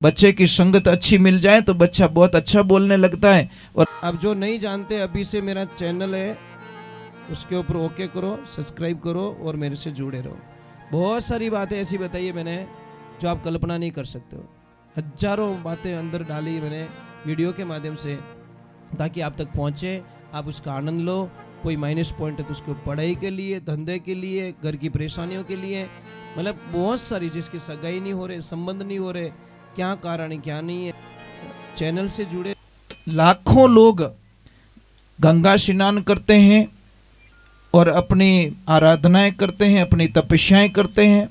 बच्चे की संगत अच्छी मिल जाए तो बच्चा बहुत अच्छा बोलने लगता है। और अब जो नहीं जानते, अभी से मेरा चैनल है उसके ऊपर ओके करो, सब्सक्राइब करो और मेरे से जुड़े रहो। बहुत सारी बातें ऐसी बताई है मैंने जो आप कल्पना नहीं कर सकते हो। हजारों बातें अंदर डाली मैंने वीडियो के माध्यम से, ताकि आप तक पहुंचे, आप उसका आनंद लो। कोई माइनस पॉइंट है तो उसको पढ़ाई के लिए, धंधे के लिए, घर की परेशानियों के लिए, मतलब बहुत सारी, जिसकी सगाई नहीं हो रहे, संबंध नहीं हो रहे, क्या कारण है क्या नहीं है। चैनल से जुड़े लाखों लोग गंगा स्नान करते हैं और अपनी आराधनाएं करते हैं, अपनी तपस्याएं करते हैं,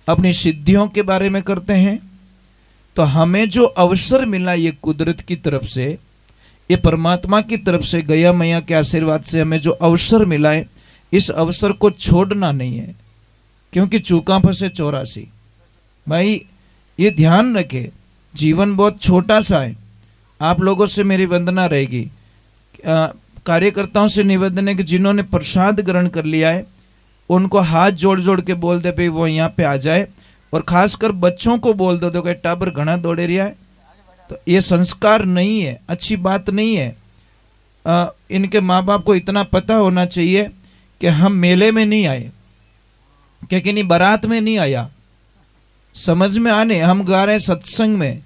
अपनी सिद्धियों के बारे में करते हैं। तो हमें जो अवसर मिला ये कुदरत की तरफ से, ये परमात्मा की तरफ से, गया मैया के आशीर्वाद से हमें जो अवसर मिला है, इस अवसर को छोड़ना नहीं है। क्योंकि चूका फंसे 84। भाई ये ध्यान रखे, जीवन बहुत छोटा सा है। आप लोगों से मेरी वंदना रहेगी, कार्यकर्ताओं से निवेदन है कि जिन्होंने प्रसाद ग्रहण कर लिया है उनको हाथ जोड़ जोड़ के बोल दे भाई वो यहाँ पे आ जाए। और खासकर बच्चों को बोल दो कि टाबर घना दौड़े रहा है। तो ये संस्कार नहीं है, अच्छी बात नहीं है। इनके माँ बाप को इतना पता होना चाहिए कि हम मेले में नहीं आए, कि किन्हीं बारात में नहीं आया, समझ में आने हम गा रहे सत्संग में।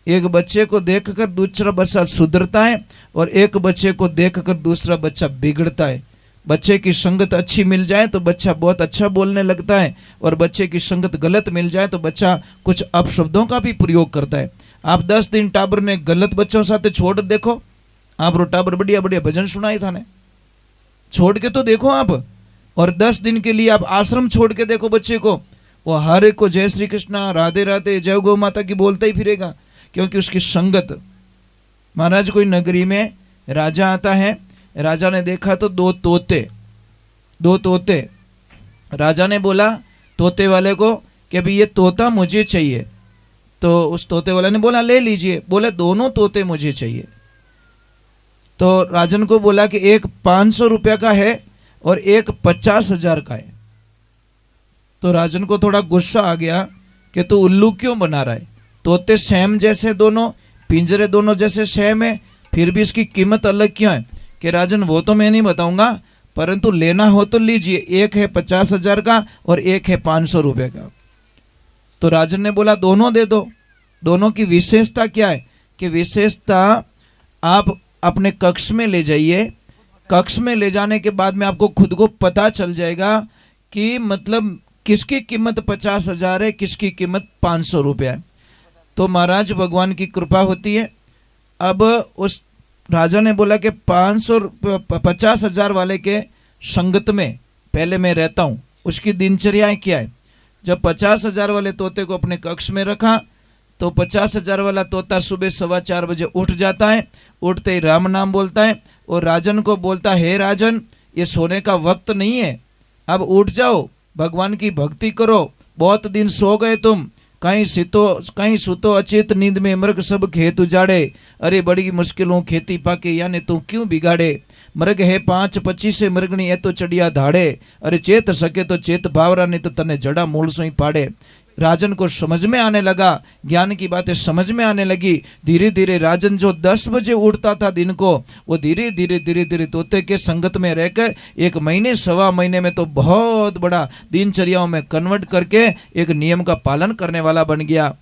एक बच्चे को देखकर दूसरा बच्चा सुधरता है और एक बच्चे को देखकर दूसरा बच्चा बिगड़ता है। बच्चे की संगत अच्छी मिल जाए तो बच्चा बहुत अच्छा बोलने लगता है, और बच्चे की संगत गलत मिल जाए तो बच्चा कुछ अपशब्दों का भी प्रयोग करता है। आप 10 दिन टाबर ने गलत बच्चों साथ छोड़ देखो, आप रो टाबर बढ़िया बढ़िया भजन सुनाई था ने, छोड़ के तो देखो आप। और 10 दिन के लिए आप आश्रम छोड़ के देखो बच्चे को, वो हर एक को जय श्री कृष्णा, राधे राधे, जय गौ माता की बोलता ही फिरेगा। क्योंकि उसकी संगत। महाराज कोई नगरी में राजा आता है, राजा ने देखा तो दो तोते। राजा ने बोला तोते वाले को कि अभी ये तोता मुझे चाहिए। तो उस तोते वाले ने बोला ले लीजिए। बोले दोनों तोते मुझे चाहिए। तो राजन को बोला कि एक 500 रुपया का है और एक 50,000 का है। तो राजन को थोड़ा गुस्सा आ गया कि तू उल्लू क्यों बना रहा है, तोते सेम जैसे, दोनों पिंजरे दोनों जैसे सेम है, फिर भी इसकी कीमत अलग क्यों है। कि राजन वो तो मैं नहीं बताऊंगा, परंतु लेना हो तो लीजिए, एक है 50,000 का और एक है 500 रुपये का। तो राजन ने बोला दोनों दे दो। दोनों की विशेषता क्या है कि विशेषता आप अपने कक्ष में ले जाइए, कक्ष में ले जाने के बाद में आपको खुद को पता चल जाएगा कि मतलब किसकी कीमत 50,000 है, किसकी कीमत 500 रुपया है। तो महाराज भगवान की कृपा होती है। अब उस राजा ने बोला कि 50,000 वाले के संगत में पहले मैं रहता हूँ, उसकी दिनचर्याएं क्या है। जब 50,000 वाले तोते को अपने कक्ष में रखा तो 50,000 वाला तोता सुबह 4:15 बजे उठ जाता है। उठते ही राम नाम बोलता है और राजन को बोलता है, हे राजन ये सोने का वक्त नहीं है, अब उठ जाओ, भगवान की भक्ति करो, बहुत दिन सो गए तुम, कहीं सुतो अचेत नींद में मृग सब खेत उजाड़े, अरे बड़ी मुश्किलों खेती पाके यानी तू क्यों बिगाड़े। मृग है 5:25 से मृगणी है तो चढ़िया धाड़े, अरे चेत सके तो चेत बावरा नहीं तो तने जड़ा मूल सोई पाड़े। राजन को समझ में आने लगा, ज्ञान की बातें समझ में आने लगी। धीरे धीरे राजन जो 10 बजे उठता था दिन को, वो धीरे धीरे तोते के संगत में रहकर 1 महीने 1.25 महीने में तो बहुत बड़ा दिनचर्याओं में कन्वर्ट करके एक नियम का पालन करने वाला बन गया।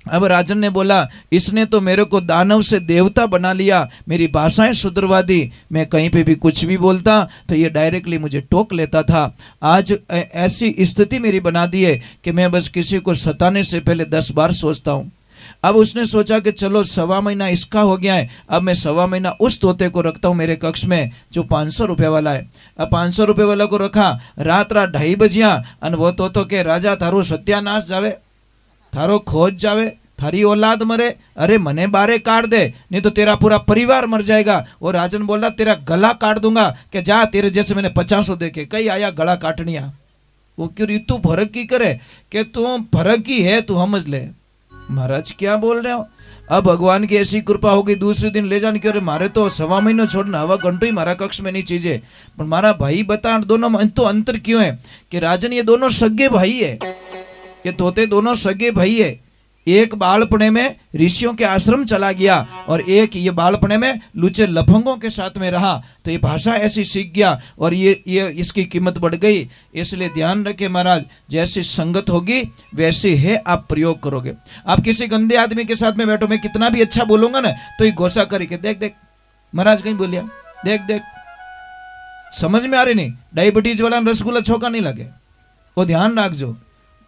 अब राजन ने बोला इसने तो मेरे को दानव से देवता बना लिया, मेरी भाषाएं सुधरवा दी, मैं कहीं पे भी कुछ भी बोलता तो ये डायरेक्टली मुझे टोक लेता था। आज ऐसी स्थिति मेरी बना दी है कि मैं बस किसी को सताने से पहले 10 बार सोचता हूँ। अब उसने सोचा कि चलो 1.25 महीना इसका हो गया है, अब मैं 1.25 महीना उस तोते को रखता हूँ मेरे कक्ष में जो 500 रुपये वाला है। अब 500 रुपये वाला को रखा, रात 2:30 बजिया और वो तोतो के राजा थारो सत्यानाश जावे, थारो खोज जावे, थारी औलाद मरे, अरे मने बारे काट दे नहीं तो तेरा पूरा परिवार मर जाएगा। और राजन बोल रहा तेरा गला काट दूंगा कि जा, तेरे जैसे मैंने 50 देखे, कई आया गला काटनिया। वो क्यों ऋतु फर्क की करे कि तू फर्क ही है, तू समझ ले। महाराज क्या बोल रहे हो। अब भगवान की ऐसी कृपा हो गई, दूसरे दिन ले जाने के मारे तो 1.25 महीने छोड़ना, हवा घंटो ही मारा कक्ष में नहीं चीजें। पर मारा भाई बता दोनों में तो अंतर क्यों है कि राजन ये दोनों सगे भाई है, ये तोते दोनों सगे भाई है। एक बालपने में ऋषियों के आश्रम चला गया और एक ये बालपने में लुचे लफंगों के साथ में रहा, तो ये भाषा ऐसी सीख गया और ये इसकी कीमत बढ़ गई। इसलिए ध्यान रखे महाराज, जैसी संगत होगी वैसे है आप प्रयोग करोगे। आप किसी गंदे आदमी के साथ में बैठो, मैं कितना भी अच्छा बोलूंगा ना तो ये घोषा करके देख देख महाराज कहीं बोलिया, देख देख, समझ में आ रही नहीं। डायबिटीज वाला रसगुल्ला छोका नहीं लगे, वो ध्यान रखो।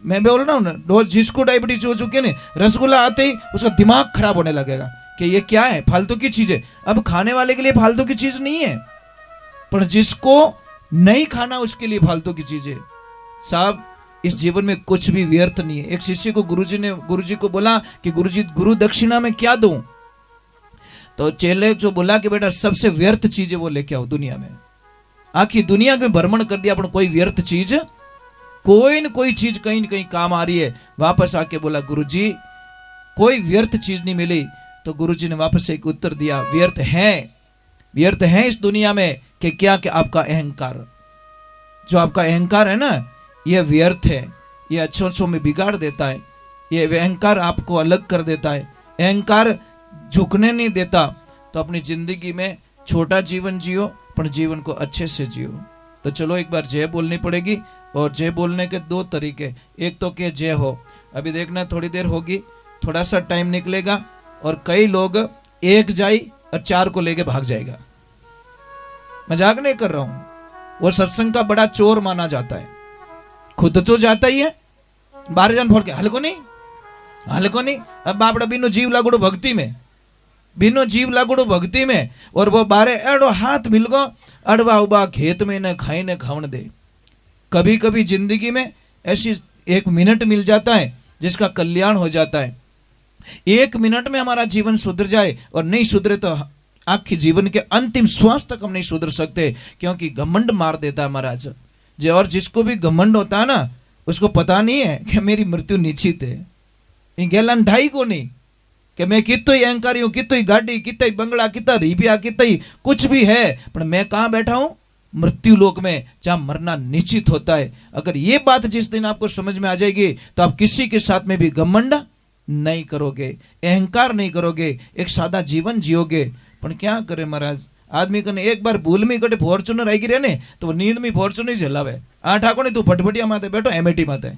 मैं बोल रहा हूँ ना, जिसको डायबिटीज हो चुकी है ना, रसगुल्ला आते ही उसका दिमाग खराब होने लगेगा कि ये क्या है, फालतू की चीज है। अब खाने वाले के लिए फालतू की चीज नहीं है, पर जिसको नहीं खाना उसके लिए फालतू की चीज है। साहब इस जीवन में कुछ भी व्यर्थ नहीं है। एक शिष्य को गुरुजी को बोला कि गुरुजी गुरु दक्षिणा में क्या दूं, तो चेले जो बोला कि बेटा सबसे व्यर्थ चीज है वो लेके आओ दुनिया में। आखिर दुनिया में भ्रमण कर दिया, अपन कोई व्यर्थ चीज, कोई न कोई चीज कहीं न कहीं काम आ रही है। वापस आके बोला गुरुजी कोई व्यर्थ चीज नहीं मिली, तो गुरुजी ने वापस एक उत्तर दिया, व्यर्थ है इस दुनिया में कि क्या कि आपका अहंकार, जो आपका अहंकार है ना ये व्यर्थ है, ये अच्छों में बिगाड़ देता है, ये अहंकार आपको अलग कर देता है, अहंकार झुकने नहीं देता। तो अपनी जिंदगी में छोटा जीवन जियो पर जीवन को अच्छे से जियो। तो चलो एक बार जय बोलनी पड़ेगी, और जय बोलने के दो तरीके, एक तो कि जय हो, अभी देखना थोड़ी देर होगी, थोड़ा सा टाइम निकलेगा और कई लोग एक जाई और चार को लेके भाग जाएगा। मजाक नहीं कर रहा हूं, वो सत्संग का बड़ा चोर माना जाता है, खुद तो जाता ही है, 12 जन फोड़ के हल्को नहीं। अब बापड़ा बिनो जीव लागुड़ो भक्ति में, बिनो जीव लागुड़ो भक्ति में, और वो 12 एड़ो हाथ मिल गो अड़वा उबा खेत में न खाई न खावन दे। कभी कभी जिंदगी में ऐसी एक मिनट मिल जाता है जिसका कल्याण हो जाता है। एक मिनट में हमारा जीवन सुधर जाए, और नहीं सुधरे तो आखिर जीवन के अंतिम श्वास तक हम नहीं सुधर सकते, क्योंकि घमंड मार देता है महाराज। और जिसको भी घमंड होता है ना, उसको पता नहीं है कि मेरी मृत्यु निश्चित है। गैलन ढाई को नहीं कि मैं कितो ही अहंकारी हूं, कितो ही गाड़ी, कितना ही बंगला, कितना रिपिया, कितना ही कुछ भी है, पर मैं कहां बैठा हूं, मृत्यु लोक में, जहां मरना निश्चित होता है। अगर ये बात जिस दिन आपको समझ में आ जाएगी तो आप किसी के साथ में भी घमंड नहीं करोगे, अहंकार नहीं करोगे, एक सादा जीवन जियोगे। पर क्या करे महाराज, आदमी कने एक बार भूल में कटे फॉर्चूनर आई रहे ने तो वो नींद में फॉर्चूनर झलावे, आ ठाको नहीं तू फटफटिया माते बैठो एमएटी माते,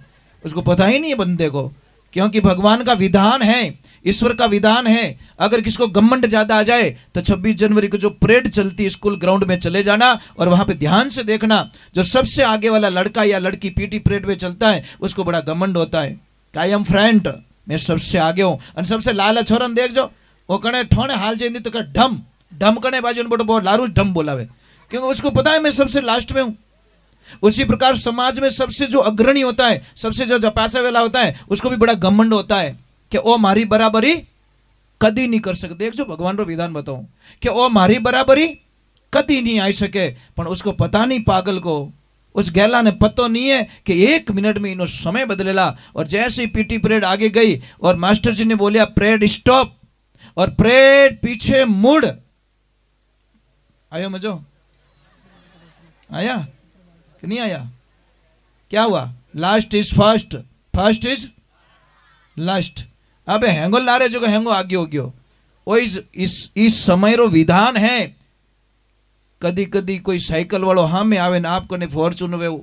उसको पता ही नहीं है बंदे को। क्योंकि भगवान का विधान है, ईश्वर का विधान है, अगर किसको घमंड ज्यादा आ जाए तो 26 जनवरी को जो परेड चलती स्कूल ग्राउंड में चले जाना और वहां पे ध्यान से देखना, जो सबसे आगे वाला लड़का या लड़की पीटी परेड में चलता है उसको बड़ा घमंड होता है, आई एम फ्रंट, मैं सबसे आगे हूं। और सबसे लाला छोरा देख जो वो कने ठोने हाल जाए तो ढम ढम कने बाजू बोलो लारू ढम बोलावे, क्योंकि उसको पता है मैं सबसे लास्ट में हूं। उसी प्रकार समाज में सबसे जो अग्रणी होता है, सबसे जो पैसा वाला होता है, उसको भी बड़ा घमंड होता है कि ओ मारी बराबरी कदी नहीं कर सकते। देख जो भगवान रो विधान बताऊं कि ओ मारी बराबरी कदी नहीं आई सके, पर उसको पता नहीं, पागल को, उस गैला ने पतो नहीं है कि 1 मिनट में इनो समय बदलेला। और जैसे ही पीटी परेड आगे गई और मास्टर जी ने बोलिया परेड स्टॉप, और परेड पीछे मुड़ आयो, मजो आया कि नहीं आया, क्या हुआ, last is first, first is last. अब हैंगो लारे जो हैंगो आगे हो गयो, वो इस समय रो विधान है। कदी कदी कोई साइकिल वालों हाँ में आवे ना आपको ने फॉर्चूनर वे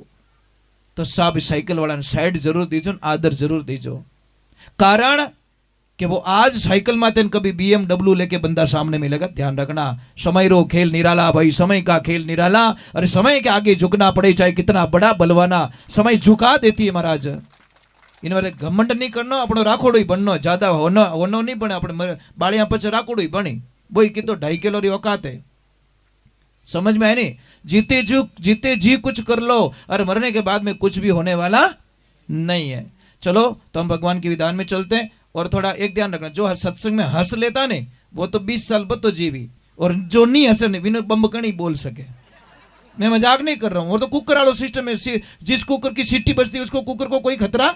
तो साहब साइकिल वाला ने साइड जरूर दीजो, आदर जरूर दीजो, कारण कि वो आज साइकिल माते कभी BMW लेके बंदा सामने मिलेगा। ध्यान रखना, समय रो खेल निराला भाई, समय का खेल निराला। अरे समय के आगे झुकना पड़े चाहे कितना बड़ा बलवाना, समय झुका देती है महाराज। इन वाले घमंड नहीं करना, अपनो राखोड़ो ही बननो, ज्यादा होनो नहीं बने, अपने बालियां पछ राखोड़ो ही बनी, बोई की तो 2.5 किलो री औकात है। समझ में है नहीं, जीते जी कुछ कर लो, और मरने के बाद में कुछ भी होने वाला नहीं है। चलो तो हम भगवान के विधान में चलते हैं। और थोड़ा एक ध्यान रखना, जो सत्संग में हंस लेता ने वो तो 20 साल बद तो जीवी, और जो नहीं हंसे नहीं बिना बम्बकणी बोल सके। मैं मजाक नहीं कर रहा हूं, वो तो कुकर वालों सिस्टम है, जिस कुकर की सीटी बजती है उसको कुकर को कोई खतरा,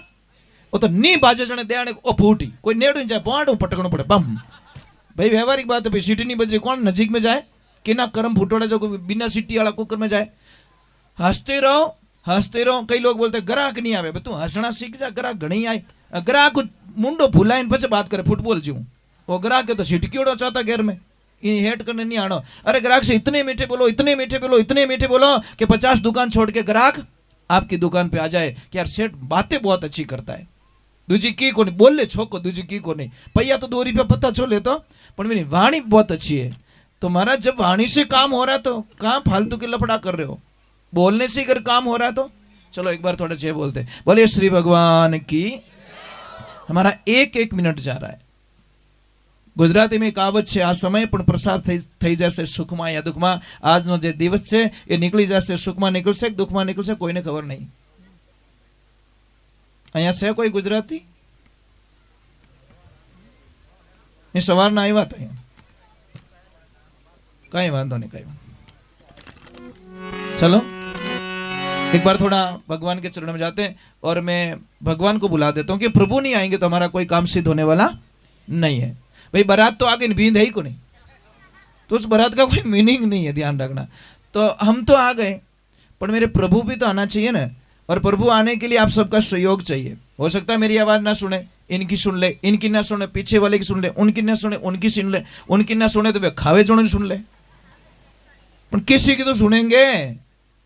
वो तो नहीं बाजे जने देने ओ फूटी, कोई नेड़ जाए पांडू पटकनो पड़े बम। भाई व्यवहारिक बात है, भाई सीटी नहीं बज रही कौन नजीक में जाए, कि ना कर्म फूटोड़ा जो बिना सीटी वाला कुकर में जाए। हंसते रहो। कई लोग बोलते ग्राहक नहीं आवे, तू हंसना सीख जा, ग्राहक घणी आए, ग्राहक मुंडो फुलाइन पछे बात करे फुटबॉल जीव वो ग्राहक तो छिटकीड़ो चाहता घेर में इन हेट करने नहीं आनो। अरे ग्राहक से इतने मीठे बोलो, इतने मीठे बोलो, इतने मीठे बोलो कि 50 दुकान छोड़ के ग्राहक आपकी दुकान पे आ जाए कि यार सेठ बातें बहुत अच्छी करता है। दूजी की को नहीं बोल ले छोको, दूजी की को नहीं पैया तो 2 रुपया पता छो ले तो पर मेरी वाणी बहुत अच्छी है। तो महाराज जब वाणी से काम हो रहा है तो कहाँ फालतू के लफड़ा कर रहे हो, बोलने से अगर काम हो रहा है तो चलो एक बार थोड़ा जय बोलते बोले श्री भगवान की। हमारा 1 मिनट जा रहा है। गुजराती में कहावत है आ समय पण प्रसाद થઈ જશે સુખમાં યા દુઃખમાં। આજનો જે દિવસ છે એ નીકળી જશે, સુખમાં નીકળશે કે દુઃખમાં નીકળશે કોઈને ખબર નહીં। અહીંયા છે કોઈ ગુજરાતી? એ સવારના આવ્યા હતા અહીંયા, કઈ વાંધો નહીં, કઈ વાંધો। चलो एक बार थोड़ा भगवान के चरणों में जाते हैं और मैं भगवान को बुला देता हूँ कि प्रभु नहीं आएंगे तो हमारा कोई काम सिद्ध होने वाला नहीं है। भाई बारात तो आगे बींद है ही को नहीं, तो उस बारात का कोई मीनिंग नहीं है, ध्यान रखना। तो हम तो आ गए पर मेरे प्रभु भी तो आना चाहिए ना, और प्रभु आने के लिए आप सबका सहयोग चाहिए। हो सकता है मेरी आवाज ना सुने, इनकी सुन ले, इनकी ना सुने, पीछे वाले की सुन ले, उनकी ना सुने, उनकी सुन ले, उनकी ना सुने तो वे खावे जोड़े सुन ले, पर किसी की तो सुनेंगे।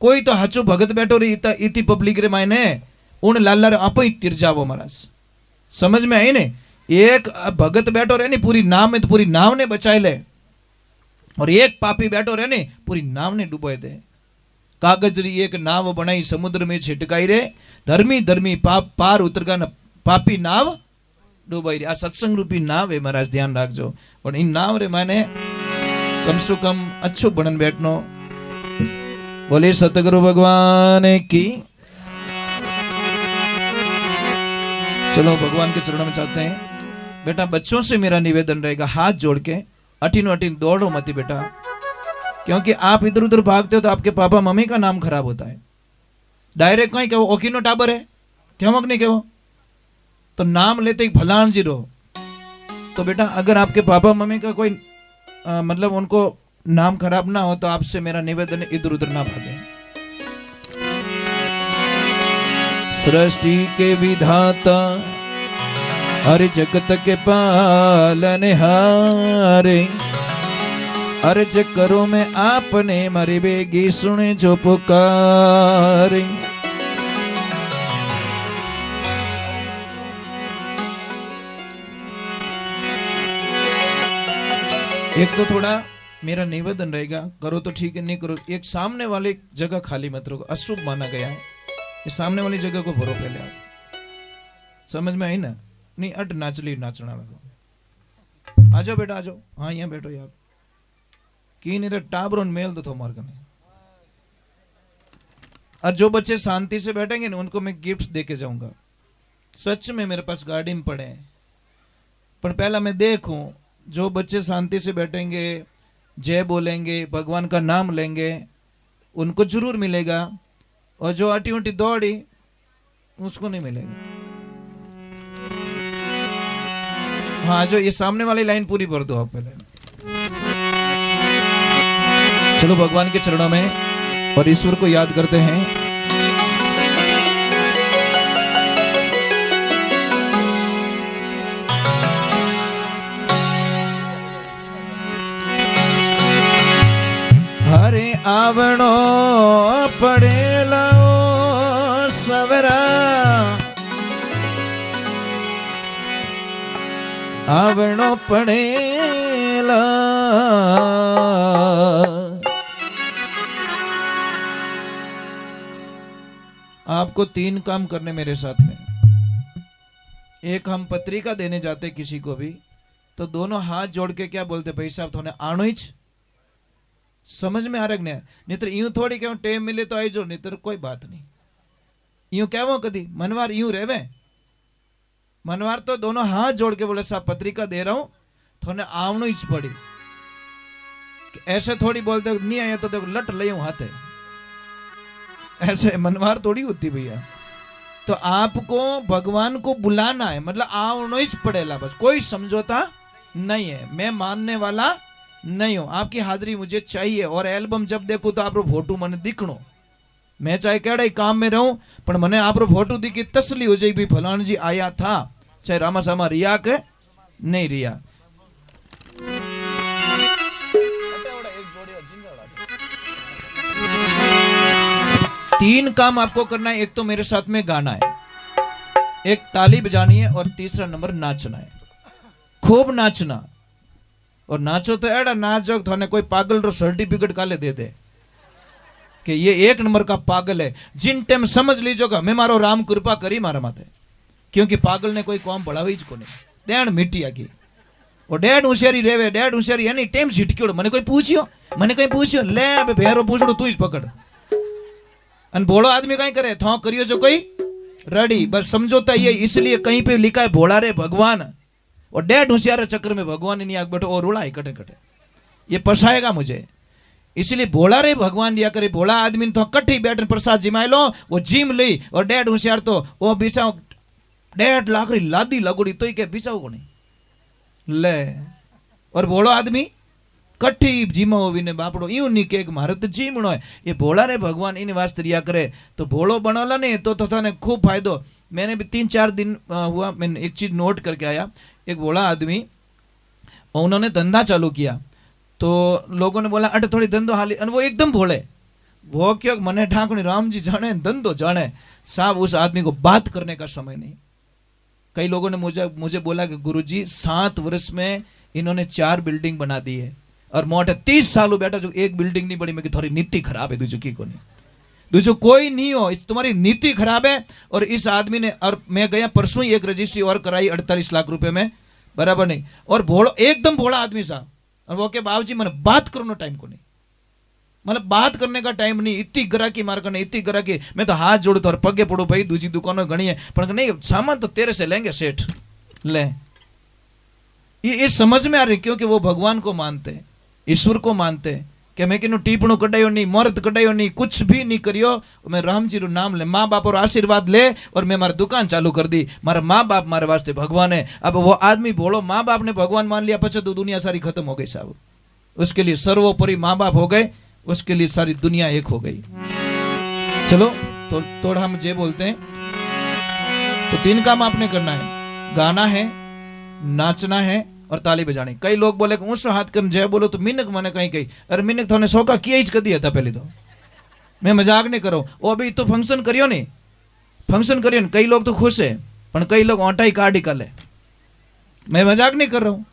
कोई तो हाचो भगत बैठो रही इतनी पब्लिक रे मायने उन लाला रे आप ही तिर जावो महाराज, समझ में आई ने। एक भगत बैठो रहे नहीं पूरी नाव में तो पूरी नाव ने बचाए ले, और एक पापी बैठो रहे नहीं पूरी नाव ने डुबोए दे। कागज री एक नाव बनाई समुद्र में छिटकाई रे, धर्मी धर्मी पाप पार उतर का पापी नाव डुबाई रे। आ सत्संग रूपी नाव है महाराज, ध्यान रखजो। और इन नाव रे माने कम से कम अच्छो बनन बैठनो। बोले सतगुरु भगवान की। चलो भगवान के चरणों में चाहते हैं। बेटा बच्चों से मेरा निवेदन रहेगा, हाथ जोड़ के अटीनो अटीन दौड़ो मती बेटा, क्योंकि आप इधर उधर भागते हो तो आपके पापा मम्मी का नाम खराब होता है। डायरेक्ट कहीं कहो ओकिनो टाबर है क्यों नहीं कहो, तो नाम लेते ही भलान जी रहो। तो बेटा अगर आपके पापा मम्मी का कोई मतलब उनको नाम खराब ना हो तो आपसे मेरा निवेदन इधर उधर ना भागे। सृष्टि के विधाता हर जगत के पालने हारे, अर्ज करो मैं आपने मरे बेगी सुने जो पुकारे। एक तो थोड़ा मेरा निवेदन रहेगा, करो तो ठीक है, नहीं करो एक सामने वाली जगह खाली मत रखो, अशुभ माना गया है। ये सामने वाली जगह को भरो पहले आप, समझ में आई ना? नहीं अट नाचली नाचना लगो। आ जाओ बेटा आ जाओ, हाँ यहाँ बैठो यार। की नहीं टाबरों मेल तो मार करने। और जो बच्चे शांति से बैठेंगे ना उनको मैं गिफ्ट्स देके जाऊंगा। सच में मेरे पास गाड़ी में पड़े हैं, पर पहला मैं देखूं जो बच्चे शांति से बैठेंगे, जय बोलेंगे, भगवान का नाम लेंगे, उनको जरूर मिलेगा, और जो अटी उटी दौड़ी उसको नहीं मिलेगा। हाँ जो ये सामने वाली लाइन पूरी भर दो आप पहले। चलो भगवान के चरणों में और ईश्वर को याद करते हैं। हरे आवणो पड़ेला सवरा, आवणो पड़ेला। आपको 3 काम करने मेरे साथ में। एक हम पत्रिका देने जाते किसी को भी तो दोनों हाथ जोड़ के क्या बोलते, भाई साहब थोने आणो ही समझ में आ रहा है? नहीं तो यूं थोड़ी क्यों टेम मिले तो आई जो, नहीं तो कोई बात नहीं। यूं क्या वो कदी मनवार यूं रेवे, मनवार तो दोनों हाथ जोड़ के बोले साहब पत्रिका दे रहा हूं थोने आवनो ही पड़ी। ऐसे थोड़ी बोलते नहीं आया तो देखो लट ले हाथे, ऐसे मनवार थोड़ी होती भैया। तो आपको भगवान को बुलाना है, मतलब आवनो ही पड़ेला, बस कोई समझौता नहीं है। मैं मानने वाला नहीं हूं, आपकी हाजिरी मुझे चाहिए। और एल्बम जब देखो तो आप फोटो मने दिखणो, मैं चाहे केड़ा काम में रहूं पर मने आप फोटो दिखी तसली हो जाए भी फलान जी आया था, चाहे रामा सामा रिया के नहीं रिया। तीन काम आपको करना है। एक तो मेरे साथ में गाना है, एक ताली बजानी है, और तीसरा नंबर नाचना है। खूब नाचना, और नाचो तो एड़ा नाचो थाने कोई पागल रो सर्टिफिकेट काले दे दे कि ये एक नंबर का पागल है। जिन टाइम समझ लीजोगा मैं मारो राम कृपा करी मारा माथे, क्योंकि पागल ने कोई कौम बढ़ावी ज कोनी। डेढ़ मिट्टिया की और डेढ़ होशियारी रेवे, डेढ़ होशियारी एनी टाइम झिटक्योड़। मैंने कोई पूछियो ले बे भेरो पूछड़ो तू ही पकड़। अन भोड़ो आदमी कहीं करे थो करियो जो कोई रेडी, बस समझोता ये इसलिए कहीं पे लिखा है भोला रे भगवान, और डेढ़ होशियार चक्कर में भगवान नहीं आग बैठो और रुला कटे कटे, ये पसाएगा मुझे। इसलिए भोला रे भगवान दिया करे। भोला आदमी तो कट्ठी बैठ प्रसाद जिमाय लो, वो जिम ली, और डेढ़ होशियार तो वो बिछाओ 1.5 लाख री लादी लगोड़ी तो ही के बिछाओ को नहीं ले। और भोलो आदमी कट्ठी जिमाओ भी ने बापड़ो यूं नहीं के मारे तो जिमणो है। ये भोला रे भगवान इन वास्ते रिया करे तो भोलो बनोला नहीं तो थाने खूब फायदो। मैंने भी 3-4 दिन हुआ, मैंने एक चीज नोट करके आया। एक भोला आदमी, उन्होंने धंधा चालू किया, तो लोगों ने बोला अटे थोड़ी धंधो हाली, और वो एकदम भोले। वो क्यों मने ठाकुर राम जी जाने धंधो जाने, साहब उस आदमी को बात करने का समय नहीं। कई लोगों ने मुझे बोला कि गुरुजी 7 वर्ष में इन्होंने 4 बिल्डिंग बना दी है, और मोटे 30 सालों बैठा जो एक बिल्डिंग नहीं बड़ी। मैं कि थोड़ी नीति खराब है दूसरी की को नहीं, दूसरा कोई नहीं हो, इस तुम्हारी नीति खराब है। और इस आदमी ने, और मैं गया परसों ही एक रजिस्ट्री और कराई 48 लाख रुपए में, बराबर नहीं। और भोड़ो एकदम भोला आदमी साहब, और वो के बाबूजी मैंने बात करो टाइम को नहीं, मतलब बात करने का टाइम नहीं। इतनी ग्राहकी मार करने, इतनी ग्राहकी, मैं तो हाथ जोड़ू तो और पगे पड़ो भाई, दूसरी दुकानों गणी है पर नहीं, सामान तो तेरे से लेंगे सेठ ले। ये समझ में आ रही, क्योंकि वो भगवान को मानते, ईश्वर को मानते कि मैं किन्हू टीपणू कटायो नहीं, मोहरत कटायो नहीं, कुछ भी नहीं करियो। मैं राम जी रो नाम ले, माँ बाप और आशीर्वाद ले, और मैं मारी दुकान चालू कर दी। मारा माँ बाप मारे वास्ते भगवान है। अब वो आदमी बोलो माँ बाप ने भगवान मान लिया पछे तो दुनिया सारी खत्म हो गई साहब। उसके लिए सर्वोपरि माँ बाप हो गए, उसके लिए सारी दुनिया एक हो गई। चलो तो थोड़ा हम जे बोलते हैं, तो 3 काम आपने करना है, गाना है, नाचना है और ताली बजानी। कई लोग बोले कि ऊंचो हाथ कर जय बोलो तो मिनक मैंने कहीं अरे मिनक थोने सौका किया ही कर दिया था पहले तो, मैं मजाक नहीं करो। वो अभी तो फंक्शन करियो नहीं, फंक्शन करियो कई लोग तो खुश है, पर कई लोग ऑटा ही काट निकाले। मैं मजाक नहीं कर रहा हूँ,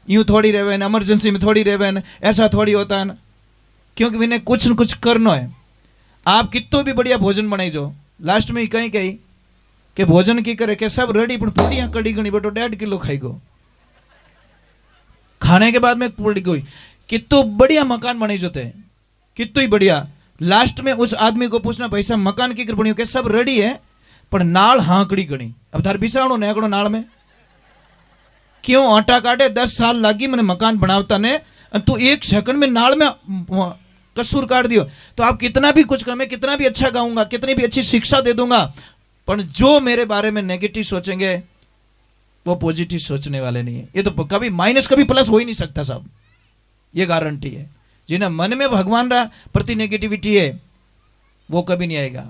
यूं थोड़ी रहे ना, इमरजेंसी में थोड़ी रहे ना, ऐसा थोड़ी होता है ना, क्योंकि मैंने कुछ न कुछ करना है। आप कितो भी बढ़िया भोजन बनाई जो, लास्ट में कहीं कहीं के भोजन की करे के सब रेडी, पर पूरी कड़ी गणी बेटो 1.5 किलो खाई गो, खाने के बाद में पूरी गई। कितो बढ़िया मकान बनाई जोते, कितो ही बढ़िया। लास्ट में उस आदमी को पूछना पैसा मकान की बनी के सब रेडी है, पर नाल हाकड़ी गणी। अब थार बिसाणो नेकड़ो नाल में क्यों आटा काटे, 10 साल लगी मैंने मकान बनावता ने, तू 1 सेकंड में नाल में कसूर काट दियो। तो आप कितना भी कुछ कर, मैं कितना भी अच्छा गाऊंगा, कितनी भी अच्छी शिक्षा दे दूंगा, पर जो मेरे बारे में नेगेटिव सोचेंगे वो पॉजिटिव सोचने वाले नहीं है। ये तो कभी माइनस कभी प्लस हो ही नहीं सकता साहब, ये गारंटी है। जिन्हें मन में भगवान का प्रति नेगेटिविटी है वो कभी नहीं आएगा,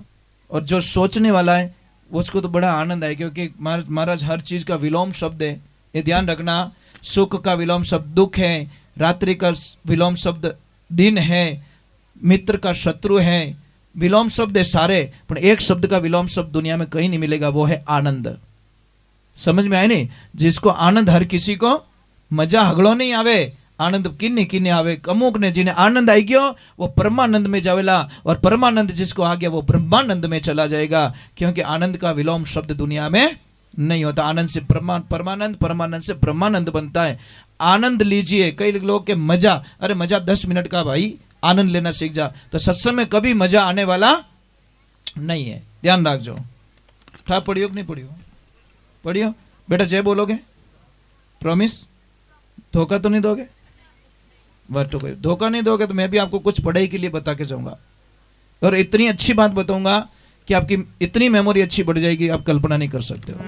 और जो सोचने वाला है उसको तो बड़ा आनंद है, क्योंकि महाराज हर चीज का विलोम शब्द है, ये ध्यान रखना। सुख का विलोम शब्द दुख है, रात्रि का विलोम शब्द दिन है, मित्र का शत्रु है, विलोम शब्द है सारे, पर एक शब्द का विलोम शब्द दुनिया में कहीं नहीं मिलेगा, वो है आनंद। समझ में आए नहीं? जिसको आनंद, हर किसी को मजा हगड़ो नहीं आवे, आनंद किन्ने किन्ने आवे। अमुक ने जिन्हें आनंद आई गयो वो परमानंद में जावेला, और परमानंद जिसको आ गया वो ब्रह्मानंद में चला जाएगा, क्योंकि आनंद का विलोम शब्द दुनिया में नहीं होता। आनंद से परमानंद, परमानंद से ब्रह्मानंद बनता है। आनंद लीजिए। कई लोग के मजा, अरे मजा 10 मिनट का भाई, आनंद लेना सीख जा। तो सत्संग में कभी मजा आने वाला नहीं है, ध्यान रखो। था पढ़ियो कि नहीं पढ़ियो? पढ़ियो बेटा, जय बोलोगे? प्रॉमिस? धोखा तो नहीं दोगे? धोखा नहीं दोगे तो मैं भी आपको कुछ पढ़ाई के लिए बता के जाऊंगा, और इतनी अच्छी बात बताऊंगा कि आपकी इतनी मेमोरी अच्छी बढ़ जाएगी, आप कल्पना नहीं कर सकते हो।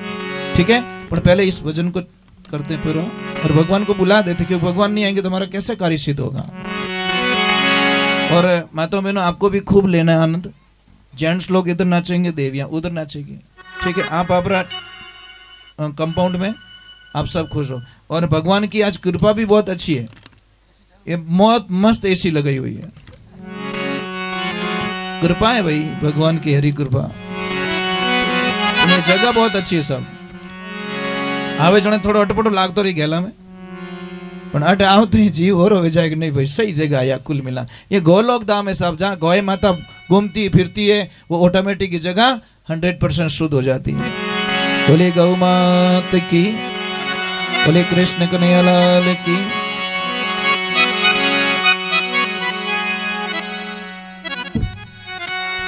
ठीक है, पर पहले इस भजन को करते फिर और भगवान को बुला देते, क्योंकि भगवान नहीं आएंगे तो हमारा कैसे कार्य सिद्ध होगा। और माता बहनों, आपको भी खूब लेना है आनंद। जेंट्स लोग इधर नाचेंगे, देवियां उधर नाचेंगी। ठीक है, आप कंपाउंड में, आप सब खुश हो। और भगवान की आज कृपा भी बहुत अच्छी है, ये बहुत मस्त एसी लगाई हुई है, कृपा है भाई भगवान की, हरी कृपा। ये जगह बहुत अच्छी है सब। आवे जने थोड़ो अटपटो लागतो रही गेला में, पण अट आओ तो जीव और हो जाए कि नहीं भाई सही जगह आया कुल मिला। ये गोलोक धाम है साहब, जहाँ गौ माता घूमती फिरती है वो ऑटोमेटिक जगह 100% शुद्ध हो जाती है। बोले गौ माता की, बोले कृष्ण कन्हैया लाल की।